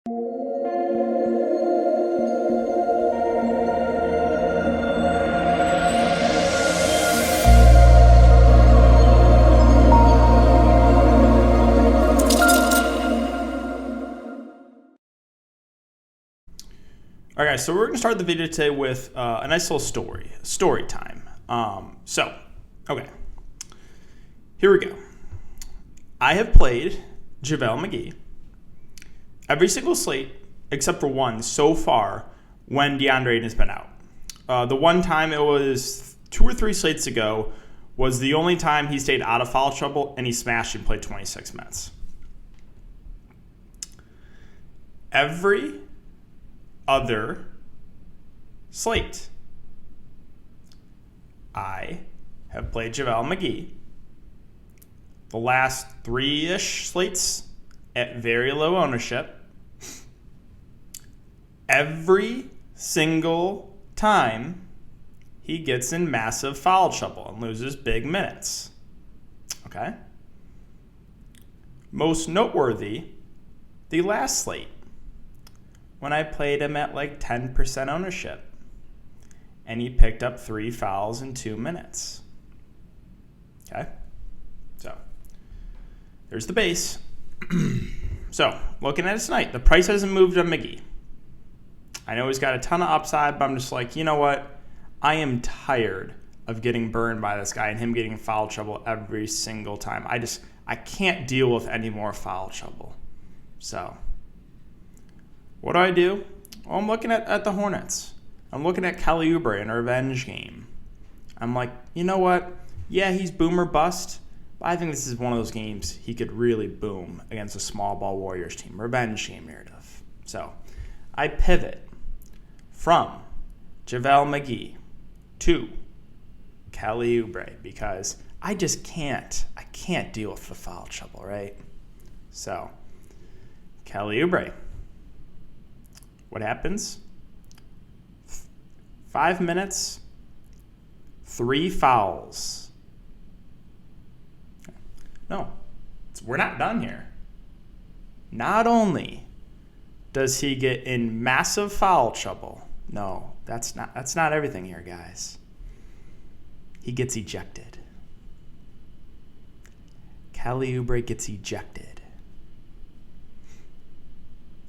All right, guys, so we're going to start the video today with a nice little story time. Okay, here we go. I have played JaVale McGee every single slate except for one so far when DeAndre Ayton has been out. The one time, it was 2 or 3 slates ago, was the only time he stayed out of foul trouble and he smashed and played 26 minutes. Every other slate, I have played JaVale McGee the last 3-ish slates at very low ownership. Every single time he gets in massive foul trouble and loses big minutes. Okay? Most noteworthy, the last slate, when I played him at like 10% ownership and he picked up 3 fouls in 2 minutes. Okay? So, there's the base. So, looking at it tonight, the price hasn't moved on McGee. I know he's got a ton of upside, but I'm just like, you know what? I am tired of getting burned by this guy and him getting foul trouble every single time. I can't deal with any more foul trouble. So, what do? Well, I'm looking at the Hornets. I'm looking at Kelly Oubre in a revenge game. I'm like, you know what? Yeah, he's boom or bust, but I think this is one of those games he could really boom against a small ball Warriors team. Revenge game narrative. So, I pivot from JaVale McGee to Kelly Oubre because I can't deal with the foul trouble, right? So, Kelly Oubre. What happens? 5 minutes, 3 fouls. No, we're not done here. Not only does he get in massive foul trouble, no, that's not everything here, guys. He gets ejected. Kelly Oubre gets ejected.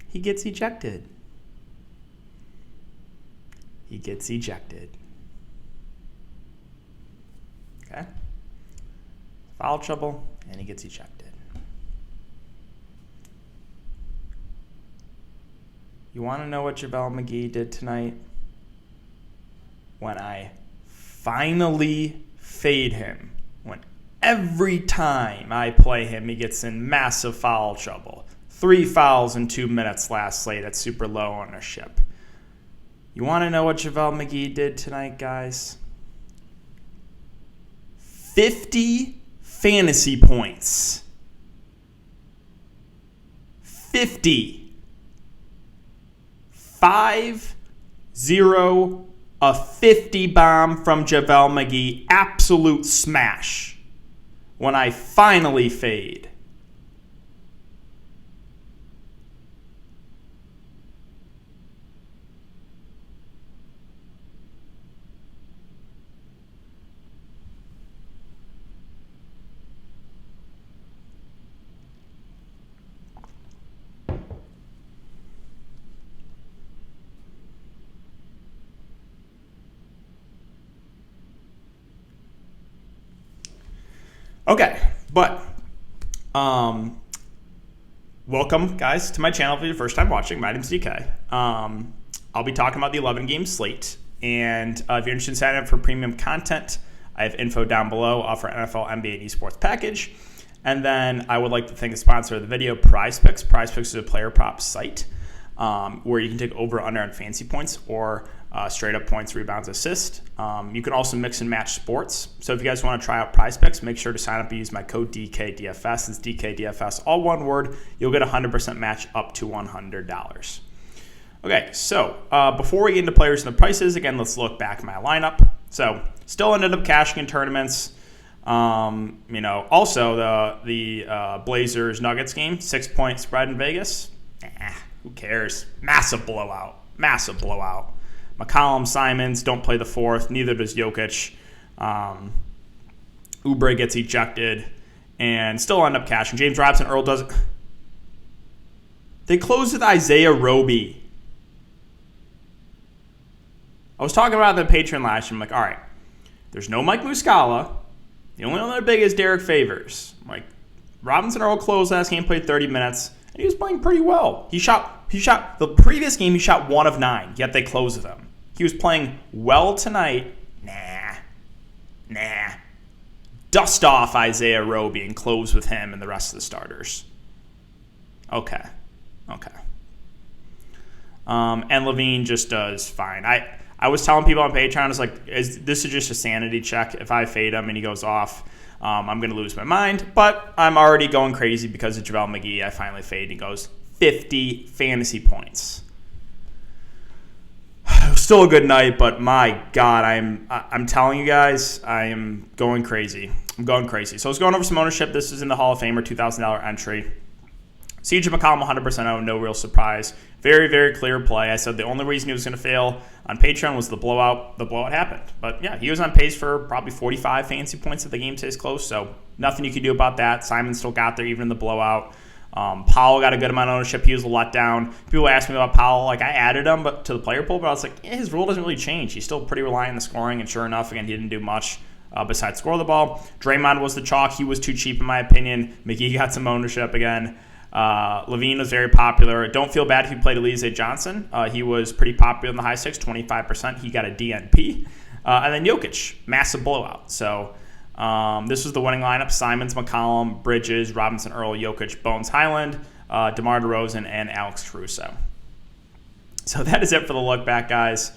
He gets ejected. He gets ejected. Okay? Foul trouble, and he gets ejected. You want to know what JaVale McGee did tonight? When I finally fade him. When every time I play him, he gets in massive foul trouble. 3 fouls in 2 minutes last slate at super low ownership. You want to know what JaVale McGee did tonight, guys? 50 fantasy points. 50. 5-0, a 50 bomb from JaVale McGee. Absolute smash. When I finally fade. Okay, but welcome, guys, to my channel for your first time watching. My name's DK. I'll be talking about the 11-game slate, and if you're interested in signing up for premium content, I have info down below for NFL, NBA, and esports package. And then I would like to thank the sponsor of the video, PrizePicks. PrizePicks is a player prop site where you can take over, under, on fantasy points or straight up points, rebounds, assist. You can also mix and match sports. So if you guys want to try out PrizePicks, make sure to sign up and use my code DKDFS. It's DKDFS, all one word. You'll get a 100% match up to $100. Okay, so before we get into players and the prices, again, let's look back at my lineup. So still ended up cashing in tournaments. Also the Blazers Nuggets game, 6-point spread in Vegas. Who cares? Massive blowout. Massive blowout. McCollum, Simons don't play the fourth. Neither does Jokic. Oubre gets ejected and still end up cashing. James Robinson, Earl doesn't. They closed with Isaiah Roby. I was talking about the Patreon last year. I'm like, all right, there's no Mike Muscala. The only one that big is Derek Favors. I'm like, Robinson Earl closed last game, played 30 minutes, and he was playing pretty well. He shot the previous game, he shot 1 of 9, yet they closed with him. He was playing well tonight. Nah. Dust off Isaiah Roby and close with him and the rest of the starters. Okay. And Levine just does fine. I was telling people on Patreon, I was like, this is just a sanity check. If I fade him and he goes off, I'm going to lose my mind. But I'm already going crazy because of JaVale McGee. I finally fade and he goes 50 fantasy points. Still a good night, but my God, I'm telling you guys, I am going crazy. I'm going crazy. So I was going over some ownership. This is in the Hall of Famer, $2,000 entry. CJ McCollum 100% owned, no real surprise. Very, very clear play. I said the only reason he was going to fail on Patreon was the blowout. The blowout happened. But yeah, he was on pace for probably 45 fantasy points if the game stays close. So nothing you could do about that. Simon still got there even in the blowout. Powell got a good amount of ownership. He was a letdown. People asked me about Powell. Like, I added him to the player pool, but I was like, his role doesn't really change. He's still pretty reliant on the scoring, and sure enough, again, he didn't do much besides score the ball. Draymond was the chalk. He was too cheap, in my opinion. McGee got some ownership again. Levine was very popular. Don't feel bad if you played Elijah Johnson. He was pretty popular in the high six, 25%. He got a DNP. And then Jokic, massive blowout. So this was the winning lineup. Simons, McCollum, Bridges, Robinson, Earl, Jokic, Bones Highland, DeMar DeRozan, and Alex Caruso. So that is it for the look back, guys.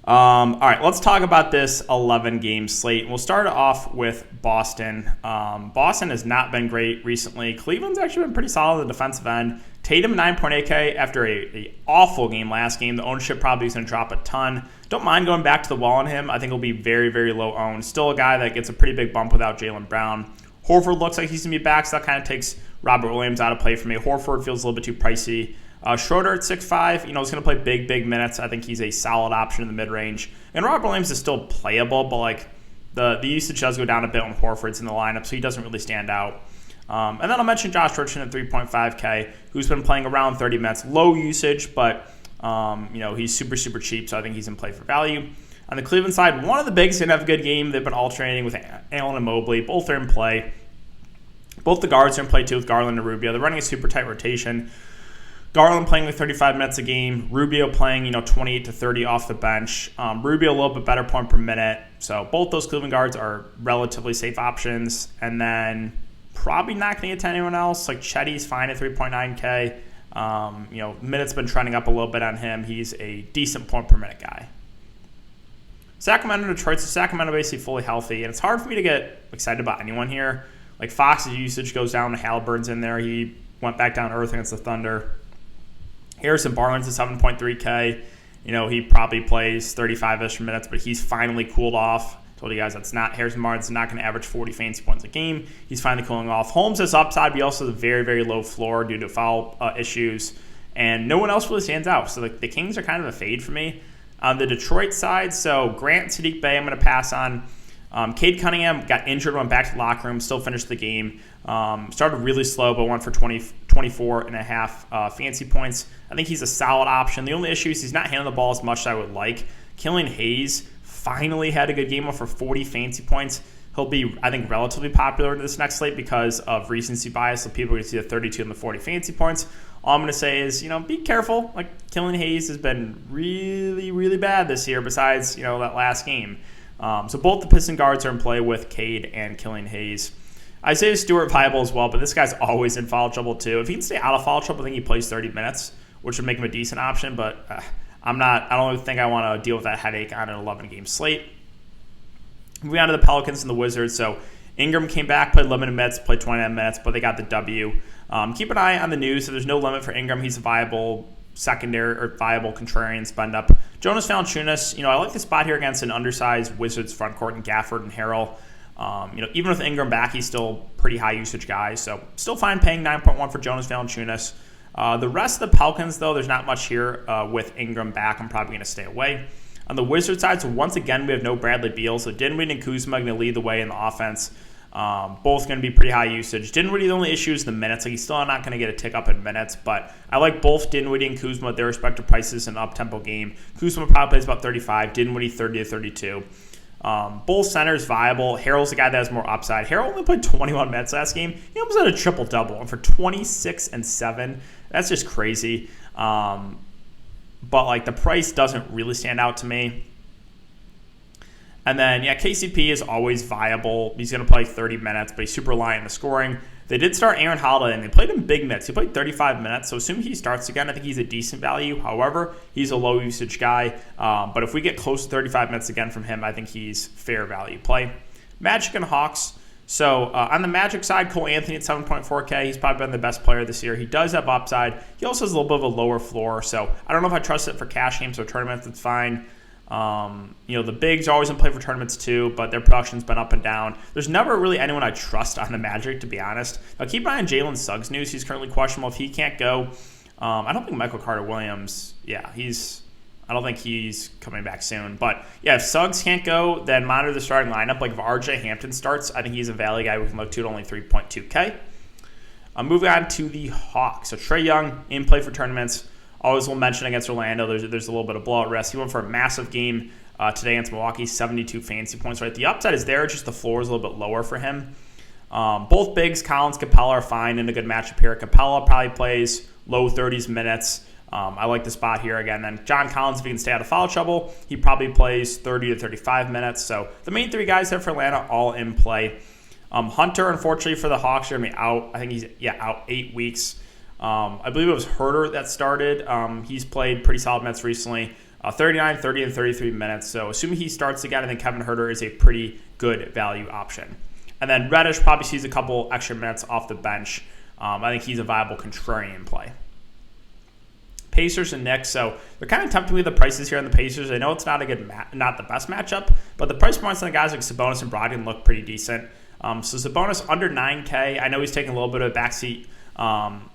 All right, let's talk about this 11-game slate. We'll start off with Boston. Boston has not been great recently. Cleveland's actually been pretty solid on the defensive end. Tatum 9.8K after a awful game last game. The ownership probably is going to drop a ton. Don't mind going back to the well on him. I think he'll be very, very low owned. Still a guy that gets a pretty big bump without Jaylen Brown. Horford looks like he's going to be back, so that kind of takes Robert Williams out of play for me. Horford feels a little bit too pricey. Schroeder at 6'5", is going to play big minutes. I think he's a solid option in the mid-range. And Robert Williams is still playable, but like the usage does go down a bit when Horford's in the lineup, so he doesn't really stand out. And then I'll mention Josh Richardson at 3.5K, who's been playing around 30 minutes. Low usage, but he's super cheap, so I think he's in play for value. On the Cleveland side, one of the bigs going to have a good game. They've been alternating with Allen and Mobley. Both are in play. Both the guards are in play, too, with Garland and Rubio. They're running a super tight rotation. Garland playing like 35 minutes a game. Rubio playing, 28 to 30 off the bench. Rubio a little bit better point per minute. So both those Cleveland guards are relatively safe options. And then probably not going to get to anyone else. Like Chetty's fine at 3.9K. Minutes been trending up a little bit on him. He's a decent point per minute guy. Sacramento, Detroit. So Sacramento basically fully healthy. And it's hard for me to get excited about anyone here. Like Fox's usage goes down. Halliburton's in there. He went back down to earth against the Thunder. Harrison Barnes is 7.3K. He probably plays 35-ish minutes, but he's finally cooled off. Told you guys Harrison Barnes is not going to average 40 fantasy points a game. He's finally cooling off. Holmes has upside, but he also has a very, very low floor due to foul issues. And no one else really stands out. So the Kings are kind of a fade for me. On the Detroit side, so Grant, Sadiq Bey, I'm going to pass on. Cade Cunningham got injured, went back to the locker room, still finished the game. Started really slow, but went for 24.5 fantasy points. I think he's a solid option. The only issue is he's not handling the ball as much as I would like. Killian Hayes finally had a good game for 40 fantasy points. He'll be, I think, relatively popular in this next slate because of recency bias, so people are going to see the 32 and the 40 fantasy points. All I'm going to say is, be careful. Like, Killian Hayes has been really, really bad this year besides, that last game. So both the Piston guards are in play with Cade and Killian Hayes. Isaiah Stewart viable as well, but this guy's always in foul trouble too. If he can stay out of foul trouble, I think he plays 30 minutes, which would make him a decent option, but I don't think I want to deal with that headache on an 11-game slate. Moving on to the Pelicans and the Wizards. So Ingram came back, played limited minutes, played 29 minutes, but they got the W. Keep an eye on the news. So there's no limit for Ingram. He's a viable secondary or viable contrarian spend up. Jonas Valanciunas, I like the spot here against an undersized Wizards front court in Gafford and Harrell. Even with Ingram back, he's still pretty high usage guy. So still fine paying 9.1 for Jonas Valanciunas. The rest of the Pelicans, though, there's not much here. With Ingram back, I'm probably going to stay away. On the Wizards side, so once again, we have no Bradley Beal. So Dinwiddie and Kuzma going to lead the way in the offense. Both going to be pretty high usage. Dinwiddie, the only issue is the minutes. Like, he's still not going to get a tick up in minutes, but I like both Dinwiddie and Kuzma at their respective prices in an up-tempo game. Kuzma probably plays about 35, Dinwiddie 30 to 32. Both centers viable. Harrell's the guy that has more upside. Harrell only played 21 minutes last game. He almost had a triple-double. And for 26 and 7, that's just crazy. But, like, the price doesn't really stand out to me. And then, yeah, KCP is always viable. He's going to play 30 minutes, but he's super reliant on the scoring. They did start Aaron Holiday, and they played him big minutes. He played 35 minutes, so assuming he starts again, I think he's a decent value. However, he's a low-usage guy. But if we get close to 35 minutes again from him, I think he's fair value play. Magic and Hawks. So on the Magic side, Cole Anthony at 7.4K. He's probably been the best player this year. He does have upside. He also has a little bit of a lower floor, so I don't know if I trust it for cash games or tournaments. It's fine. The bigs are always in play for tournaments too, but their production's been up and down. There's never really anyone I trust on the Magic, to be honest. Now, keep an eye on Jalen Suggs news. He's currently questionable. If he can't go, I don't think Michael Carter-Williams, I don't think he's coming back soon. But, yeah, if Suggs can't go, then monitor the starting lineup. Like, if RJ Hampton starts, I think he's a value guy we can look to at only 3.2K. Moving on to the Hawks. So, Trae Young in play for tournaments. Always will mention against Orlando, there's a little bit of blowout risk. He went for a massive game today against Milwaukee, 72 fantasy points. Right, the upside is there, just the floor is a little bit lower for him. Both bigs, Collins, Capella, are fine in a good matchup here. Capella probably plays low 30s minutes. I like the spot here again. Then John Collins, if he can stay out of foul trouble, he probably plays 30 to 35 minutes. So the main three guys there for Atlanta, all in play. Hunter, unfortunately for the Hawks, are going to be out. I think he's out 8 weeks. I believe it was Herter that started. He's played pretty solid minutes recently. 39, 30, and 33 minutes. So assuming he starts again, I think Kevin Herter is a pretty good value option. And then Reddish probably sees a couple extra minutes off the bench. I think he's a viable contrarian play. Pacers and Knicks. So they're kind of tempting me with the prices here on the Pacers. I know it's not not the best matchup, but the price points on the guys like Sabonis and Brogdon look pretty decent. So Sabonis under 9K. I know he's taking a little bit of a backseat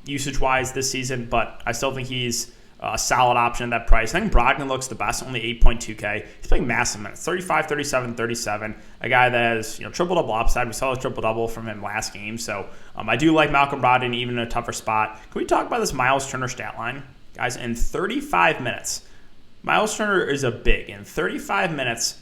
usage-wise this season, but I still think he's a solid option at that price. I think Brogdon looks the best, only 8.2K. He's playing massive minutes, 35, 37, 37. A guy that has triple-double upside. We saw a triple-double from him last game, so I do like Malcolm Brogdon even in a tougher spot. Can we talk about this Miles Turner stat line? Guys, in 35 minutes, Miles Turner is a big. In 35 minutes,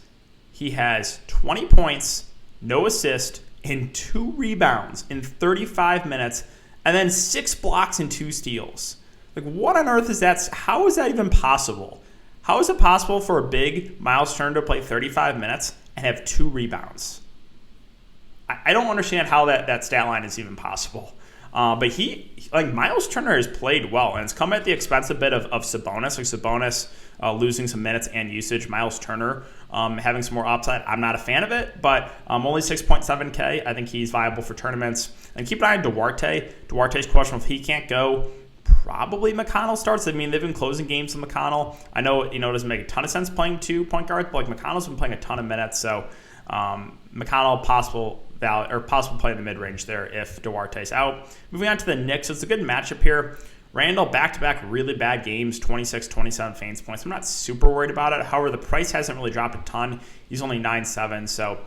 he has 20 points, no assist, and 2 rebounds in 35 minutes, and then 6 blocks and 2 steals. Like, what on earth is that? How is that even possible? How is it possible for a big Miles Turner to play 35 minutes and have 2 rebounds? I don't understand how that stat line is even possible. But Miles Turner has played well, and it's come at the expense a bit of Sabonis. Like Sabonis losing some minutes and usage. Miles Turner having some more upside. I'm not a fan of it, but only 6.7K. I think he's viable for tournaments. And keep an eye on Duarte. Duarte's questionable. If he can't go, probably McConnell starts. I mean, they've been closing games with McConnell. I know it doesn't make a ton of sense playing 2 point guards, but McConnell's been playing a ton of minutes, so McConnell possible play in the mid-range there if Duarte's out. Moving on to the Knicks, it's a good matchup here. Randall, back-to-back really bad games, 26, 27 fantasy points. I'm not super worried about it. However, the price hasn't really dropped a ton. He's only 9.7, so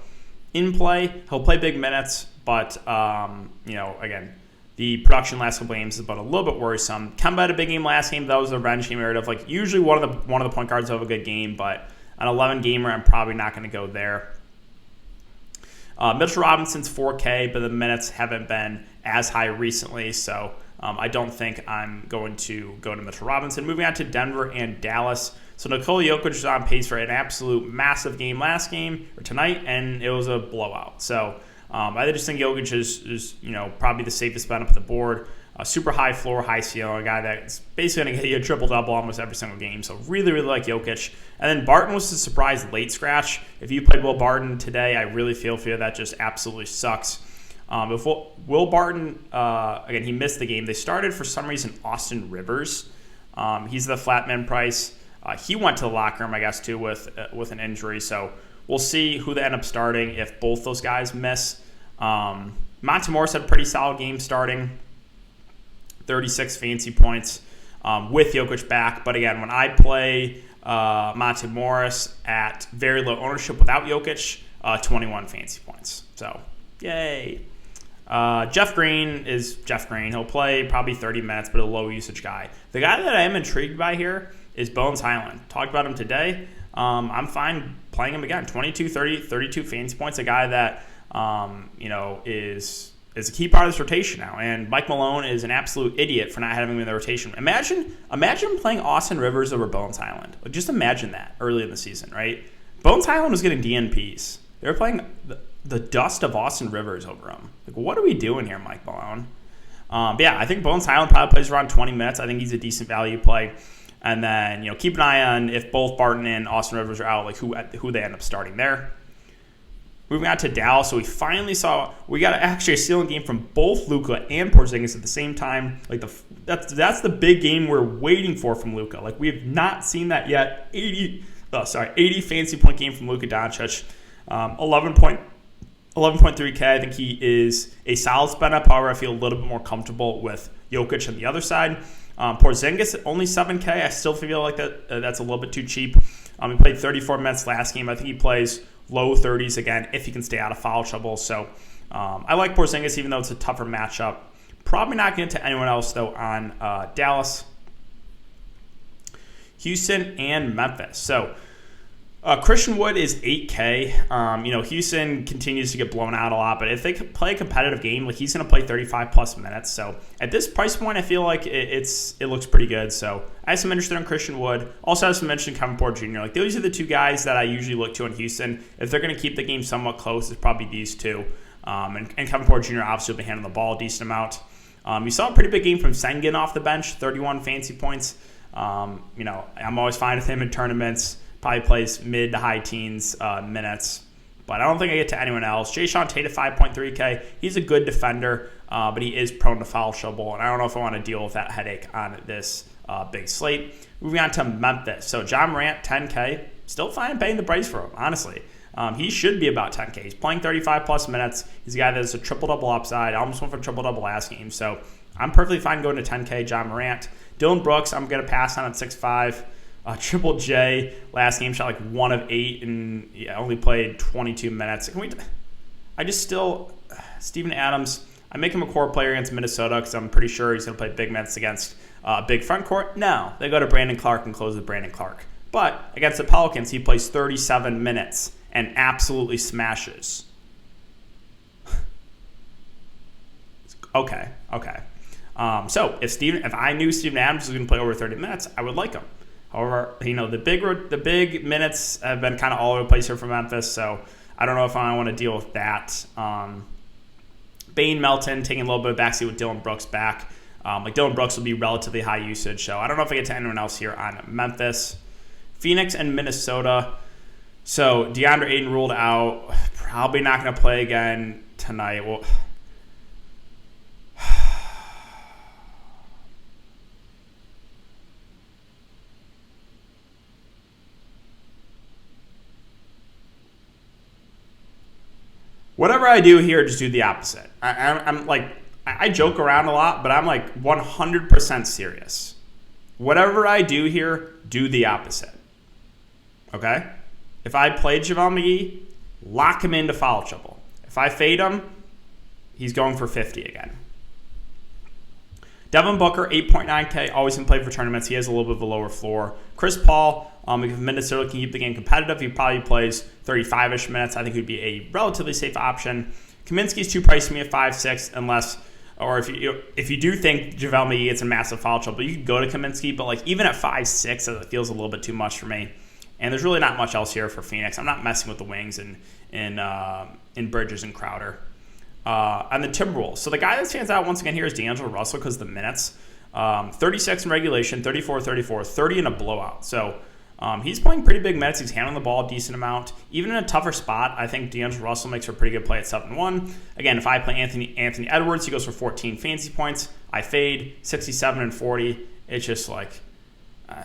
in play, he'll play big minutes, but, again, the production last couple games has been a little bit worrisome. Kemba had a big game last game. That was a revenge game area of usually one of the point guards will have a good game, but an 11 gamer, I'm probably not going to go there. Mitchell Robinson's 4K, but the minutes haven't been as high recently, so I don't think I'm going to go to Mitchell Robinson. Moving on to Denver and Dallas. So Nikola Jokic is on pace for an absolute massive game tonight, and it was a blowout. So I just think Jokic is probably the safest bet up at the board. Super high floor, high ceiling, a guy that's basically going to get you a triple-double almost every single game. So really, really like Jokic. And then Barton was a surprise late scratch. If you played Will Barton today, I really feel for you. That just absolutely sucks. If Will Barton, again, he missed the game. They started, for some reason, Austin Rivers. He's the flat min price. He went to the locker room, I guess, too, with an injury. So we'll see who they end up starting if both those guys miss. Monte Morris had a pretty solid game starting. 36 fancy points with Jokic back. But again, when I play Monte Morris at very low ownership without Jokic, 21 fancy points. So, yay. Jeff Green is Jeff Green. He'll play probably 30 minutes, but a low usage guy. The guy that I am intrigued by here is Bones Highland. Talked about him today. I'm fine playing him again. 22, 30, 32 fantasy points. A guy that is a key part of this rotation now. And Mike Malone is an absolute idiot for not having him in the rotation. Imagine playing Austin Rivers over Bones Highland. Like, just imagine that early in the season, right? Bones Highland was getting DNPs. They were playing the dust of Austin Rivers over him. Like, what are we doing here, Mike Malone? But yeah, I think Bones Highland probably plays around 20 minutes. I think he's a decent value play. And then, keep an eye on if both Barton and Austin Rivers are out, like who they end up starting there. Moving on to Dallas, so we got actually a stealing game from both Luka and Porzingis at the same time. Like that's the big game we're waiting for from Luka. Like, we have not seen that yet. 80 fantasy point game from Luka Doncic. 11.3K. I think he is a solid spend up. However, I feel a little bit more comfortable with Jokic on the other side. Porzingis only 7K. I still feel like that's a little bit too cheap. He played 34 minutes last game. I think he plays low 30s again if he can stay out of foul trouble. So I like Porzingis even though it's a tougher matchup. Probably not going to get to anyone else though on Dallas, Houston, and Memphis. So Christian Wood is 8K. Houston continues to get blown out a lot, but if they play a competitive game, like, he's going to play 35 plus minutes. So at this price point, I feel like it looks pretty good. So I have some interest in Christian Wood. Also have some interest in Kevin Porter Jr. Like, those are the two guys that I usually look to in Houston. If they're going to keep the game somewhat close, it's probably these two. And Kevin Porter Jr. obviously will be handling the ball a decent amount. You saw a pretty big game from Sengun off the bench, 31 fancy points. I'm always fine with him in tournaments. Probably plays mid to high teens minutes. But I don't think I get to anyone else. Jayshawn Tate at 5.3K. He's a good defender, but he is prone to foul trouble. And I don't know if I want to deal with that headache on this big slate. Moving on to Memphis. So John Morant, 10K. Still fine paying the price for him, honestly. He should be about 10K. He's playing 35 plus minutes. He's a guy that has a triple-double upside. I almost went for triple-double last game. So I'm perfectly fine going to 10K John Morant. Dylan Brooks, I'm going to pass on at 6'5". Triple J last game shot like 1 of 8 and only played 22 minutes. Steven Adams, I make him a core player against Minnesota because I'm pretty sure he's going to play big minutes against big front court. No, they go to Brandon Clark and close with Brandon Clark. But against the Pelicans, he plays 37 minutes and absolutely smashes. Okay. So if I knew Steven Adams was going to play over 30 minutes, I would like him. However, the big minutes have been kind of all over the place here for Memphis, so I don't know if I want to deal with that. Bane Melton taking a little bit of backseat with Dylan Brooks back. Dylan Brooks will be relatively high usage, so I don't know if I get to anyone else here on Memphis. Phoenix and Minnesota. So DeAndre Ayton ruled out. Probably not going to play again tonight. Well, whatever I do here, just do the opposite. I joke around a lot, but I'm like 100% serious. Whatever I do here, do the opposite. Okay? If I play JaVale McGee, lock him into foul trouble. If I fade him, he's going for 50 again. Devon Booker, 8.9K, always can play for tournaments. He has a little bit of a lower floor. Chris Paul, if Minnesota can keep the game competitive, he probably plays 35-ish minutes. I think he'd be a relatively safe option. Kaminsky's too pricey to me at 5'6", if you do think JaVale McGee gets in massive foul trouble, you could go to Kaminsky, but even at 5'6", it feels a little bit too much for me. And there's really not much else here for Phoenix. I'm not messing with the wings in Bridges and Crowder. On the Timberwolves. So the guy that stands out once again here is D'Angelo Russell because of the minutes. 36 in regulation, 34, 30 in a blowout. So he's playing pretty big minutes. He's handling the ball a decent amount. Even in a tougher spot, I think D'Angelo Russell makes for a pretty good play at 7-1. Again, if I play Anthony Edwards, he goes for 14 fantasy points. I fade 67 and 40. It's just like I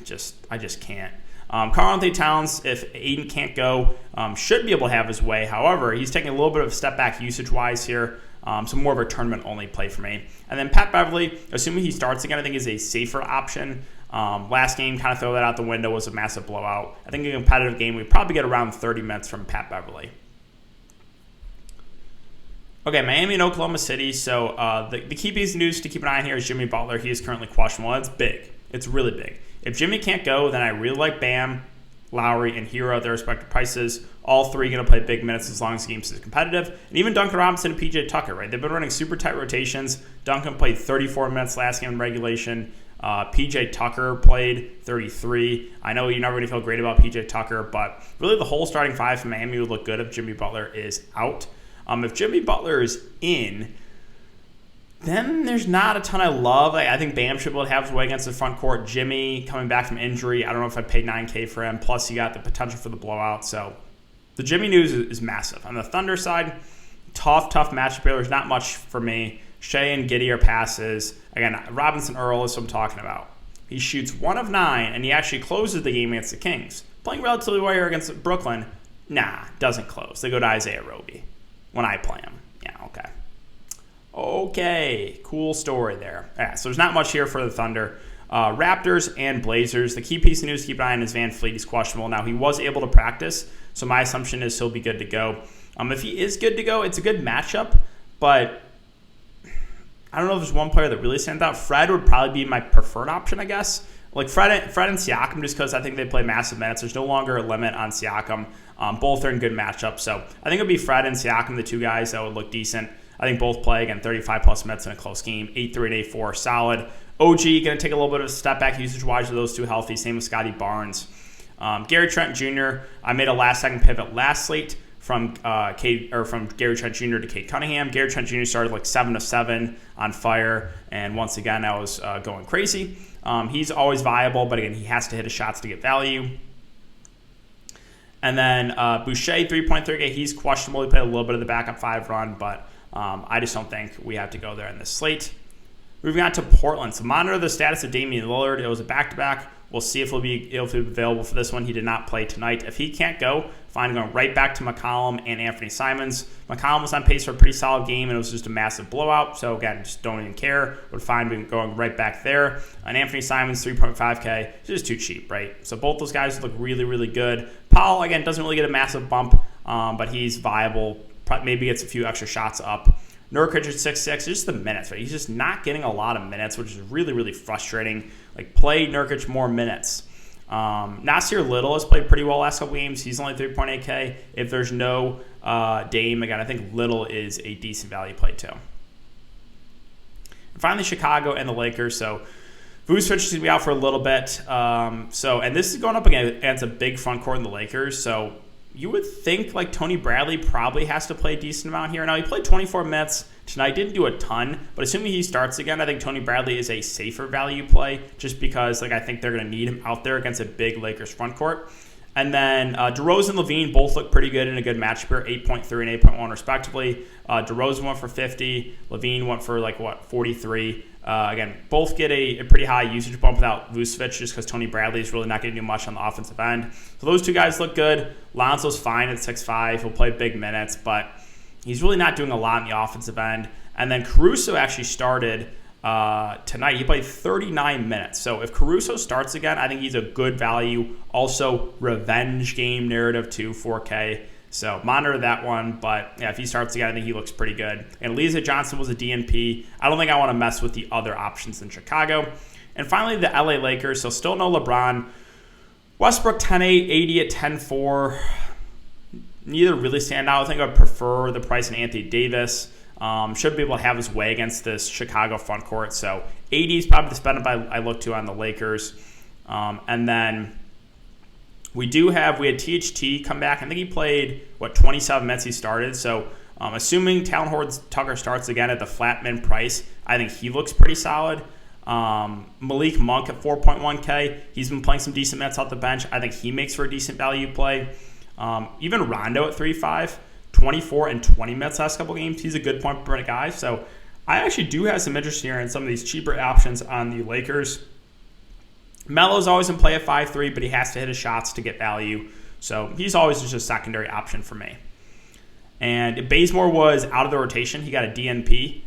just can't. Karl-Anthony Towns, if Aiden can't go, should be able to have his way. However, he's taking a little bit of a step back usage-wise here. So more of a tournament-only play for me. And then Pat Beverly, assuming he starts again, I think is a safer option. Last game, kind of throw that out the window, was a massive blowout. I think a competitive game, we probably get around 30 minutes from Pat Beverly. Okay, Miami and Oklahoma City. So the key piece of news to keep an eye on here is Jimmy Butler. He is currently questionable. That's big. It's really big. If Jimmy can't go, then I really like Bam, Lowry, and Hero at their respective prices. All three going to play big minutes as long as the game is competitive. And even Duncan Robinson and PJ Tucker, right? They've been running super tight rotations. Duncan played 34 minutes last game in regulation. PJ Tucker played 33. I know you never really feel great about PJ Tucker, but really the whole starting five from Miami would look good if Jimmy Butler is out. If Jimmy Butler is in, then there's not a ton I love. I think Bam should be able to have his way against the front court. Jimmy coming back from injury, I don't know if I'd pay $9K for him. Plus, you got the potential for the blowout. So the Jimmy news is massive. On the Thunder side, tough matchup here. There's not much for me. Shea and Giddey are passes. Again, Robinson Earl is what I'm talking about. He shoots 1 of 9, and he actually closes the game against the Kings. Playing relatively well here against Brooklyn, doesn't close. They go to Isaiah Roby when I play him. Yeah, okay. Okay, cool story there. Yeah, so there's not much here for the Thunder. Raptors and Blazers. The key piece of news to keep an eye on is Van Fleet. He's questionable. Now, he was able to practice, so my assumption is he'll be good to go. If he is good to go, it's a good matchup, but I don't know if there's one player that really stands out. Fred would probably be my preferred option, I guess. Like Fred and Siakam, just because I think they play massive minutes. There's no longer a limit on Siakam. Both are in good matchups. So I think it would be Fred and Siakam, the two guys that would look decent. I think both play, again, 35-plus minutes in a close game. 8-3 and 8-4, solid. OG, going to take a little bit of a step back usage-wise with those two healthy. Same with Scotty Barnes. Gary Trent Jr., I made a last-second pivot last slate from Gary Trent Jr. to Cade Cunningham. Gary Trent Jr. started like 7 of 7 on fire, and once again, I was going crazy. He's always viable, but again, he has to hit his shots to get value. And then Boucher, 3.3K, he's questionable. He played a little bit of the backup 5 run, but I just don't think we have to go there in this slate. Moving on to Portland. So monitor the status of Damian Lillard. It was a back-to-back. We'll see if he'll be available for this one. He did not play tonight. If he can't go, fine, going right back to McCollum and Anthony Simons. McCollum was on pace for a pretty solid game, and it was just a massive blowout. So, again, just don't even care. Would fine be going right back there. And Anthony Simons, 3.5K, it's just too cheap, right? So both those guys look really, really good. Powell, again, doesn't really get a massive bump, but he's viable. Maybe gets a few extra shots up. Nurkic at 6'6", just the minutes, right? He's just not getting a lot of minutes, which is really, really frustrating. Like, play Nurkic more minutes. Nasir Little has played pretty well last couple games. He's only 3.8K. If there's no Dame, again, I think Little is a decent value play too. And finally, Chicago and the Lakers. So Vucevic is going to be out for a little bit. And this is going up against a big front court in the Lakers. So you would think like Tony Bradley probably has to play a decent amount here. Now, he played 24 minutes tonight, didn't do a ton, but assuming he starts again, I think Tony Bradley is a safer value play just because I think they're going to need him out there against a big Lakers front court. And then DeRozan and Levine both look pretty good in a good matchup here, 8.3 and 8.1 respectively. DeRozan went for 50. Levine went for 43. Again, both get a pretty high usage bump without Vucevic just because Tony Bradley is really not going to do much on the offensive end. So those two guys look good. Lonzo's fine at 6'5". He'll play big minutes, but he's really not doing a lot in the offensive end. And then Caruso actually started tonight. He played 39 minutes. So if Caruso starts again, I think he's a good value. Also, revenge game narrative too, 4K. So monitor that one. But yeah, if he starts again, I think he looks pretty good. And Aliza Johnson was a DNP. I don't think I want to mess with the other options in Chicago. And finally, the LA Lakers. So still no LeBron. Westbrook 10-8, AD at 10-4. Neither really stand out. I think I would prefer the price in Anthony Davis. Should be able to have his way against this Chicago front court. So AD is probably the spend I look to on the Lakers. And then we had THT come back. I think he played, 27 minutes he started. So assuming Talon Horton-Tucker starts again at the flat min price, I think he looks pretty solid. Malik Monk at 4.1K. He's been playing some decent minutes off the bench. I think he makes for a decent value play. Even Rondo at 3.5. 24 and 20 minutes last couple games. He's a good point per minute guy. So I actually do have some interest here in some of these cheaper options on the Lakers. Melo's always in play at 5'3", but he has to hit his shots to get value. So he's always just a secondary option for me. And Bazemore was out of the rotation. He got a DNP,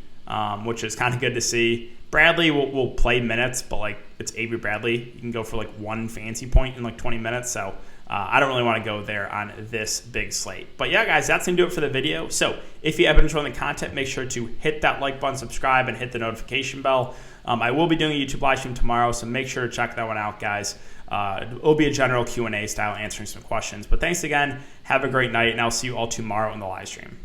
which is kind of good to see. Bradley will play minutes, but like it's Avery Bradley. You can go for like one fancy point in like 20 minutes. So I don't really want to go there on this big slate. But yeah, guys, that's going to do it for the video. So if you have been enjoying the content, make sure to hit that like button, subscribe, and hit the notification bell. I will be doing a YouTube live stream tomorrow, so make sure to check that one out, guys. It'll be a general Q&A style answering some questions. But thanks again. Have a great night, and I'll see you all tomorrow in the live stream.